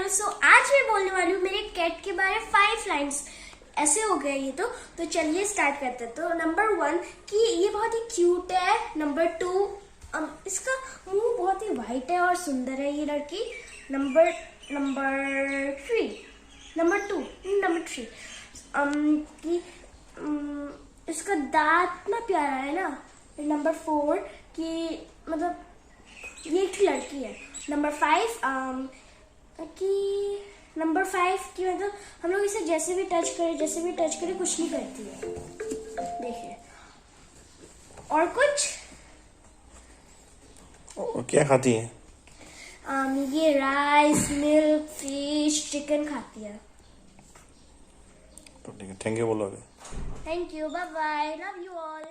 Channel. सो आज मैं बोलने वाली हूँ मेरे कैट के बारे में 5 लाइन्स। ऐसे हो गए ये तो चलिए स्टार्ट करते हैं। तो नंबर 1 कि ये बहुत ही क्यूट है। नंबर 2 इसका मुंह बहुत ही वाइट है और सुंदर है ये लड़की। नंबर 3 कि इसका दांत ना प्यारा है ना। नंबर 4 कि मतलब ये एक लड़की है। नंबर 5 कि मतलब हम लोग इसे जैसे भी टच करें कुछ नहीं करती है। देखिए और कुछ क्या खाती है? ये राइस, मिल्क, फिश, चिकन खाती है। तो ठीक है, थैंक यू बोलोगे? Thank you, bye bye, love you all.